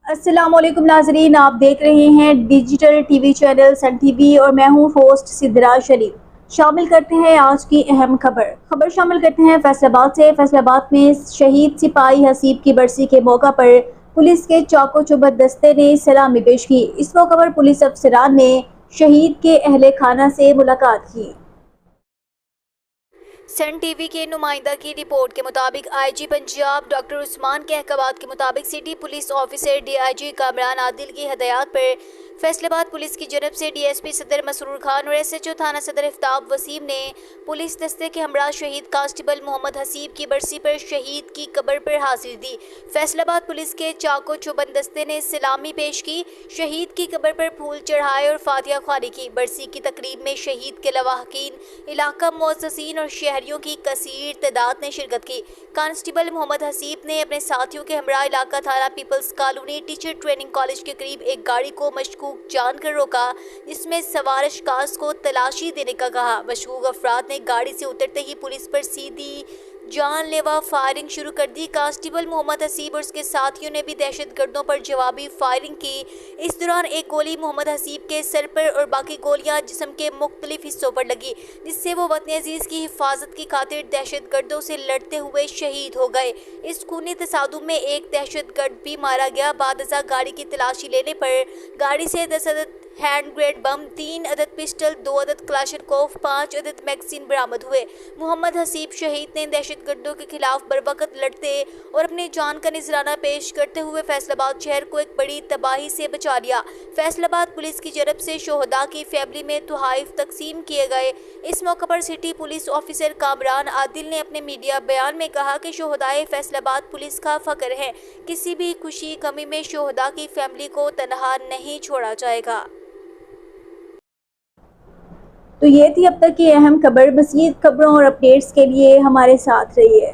السلام علیکم ناظرین، آپ دیکھ رہے ہیں digital T V channel Sun T V اور میں ہوں ہوسٹ سدرا شریف۔ شامل کرتے ہیں آج کی اہم خبر شامل کرتے ہیں فیصل آباد سے۔ فیصل آباد میں شہید سپاہی حسیب کی برسی کے موقع پر پولیس کے چاق و چوبند دستے نے سلامی پیش کی۔ اس موقع پر پولیس افسران نے شہید کے اہل خانہ سے ملاقات کی۔ سن ٹی وی کے نمائندہ کی رپورٹ کے مطابق آئی جی پنجاب ڈاکٹر عثمان کے احکامات کے مطابق city police officer D I G Kamran Adil کی ہدایات پر فیصل آباد پولیس کی جانب سے ڈی ایس پی صدر مسرور خان اور ایس ایچ او تھانہ صدر آفتاب وسیم نے پولیس دستے کے ہمراہ شہید کانسٹیبل محمد حسیب کی برسی پر شہید کی قبر پر حاضری دی۔ فیصل آباد پولیس کے چاق و چوبند دستے نے سلامی پیش کی، شہید کی قبر پر پھول چڑھائے اور فاتحہ خوانی کی۔ برسی کی تقریب میں شہید کے لواحقین، علاقہ معززین اور شہریوں کی کثیر تعداد نے شرکت کی۔ کانسٹیبل محمد حسیب نے اپنے ساتھیوں کے ہمراہ علاقہ تھانہ peoples colony teacher training college کے قریب ایک گاڑی کو مشکوک جان کر روکا، جس میں سوار اشخاص کو تلاشی دینے کا کہا۔ مشکوک افراد نے گاڑی سے اترتے ہی پولیس پر سیدھی جان لیوا فائرنگ شروع کر دی۔ کانسٹیبل محمد حسیب اور اس کے ساتھیوں نے بھی دہشت گردوں پر جوابی فائرنگ کی۔ اس دوران ایک گولی محمد حسیب کے سر پر اور باقی گولیاں جسم کے مختلف حصوں پر لگی، جس سے وہ وطن عزیز کی حفاظت کی خاطر دہشت گردوں سے لڑتے ہوئے شہید ہو گئے۔ اس خونی تصادم میں ایک دہشت گرد بھی مارا گیا۔ بعد ازاں گاڑی کی تلاشی لینے پر گاڑی سے 10 عدد ہینڈ گریڈ بم، 3 عدد پسٹل، 2 عدد کلاشنکوف، 5 عدد میگزین برآمد ہوئے۔ محمد حسیب شہید نے دہشت گردوں کے خلاف بروقت لڑتے اور اپنی جان کا نذرانہ پیش کرتے ہوئے فیصل آباد شہر کو ایک بڑی تباہی سے بچا لیا۔ فیصل آباد پولیس کی جانب سے شہداء کی فیملی میں تحائف تقسیم کیے گئے۔ اس موقع پر سٹی پولیس آفیسر کامران عادل نے اپنے میڈیا بیان میں کہا کہ شہدائے فیصل آباد پولیس کا فخر ہیں، کسی بھی خوشی غمی میں شہداء کی فیملی کو تنہا نہیں چھوڑا جائے گا۔ تو یہ تھی اب تک کی اہم خبر۔ مزید خبروں اور اپڈیٹس کے لیے ہمارے ساتھ رہیے۔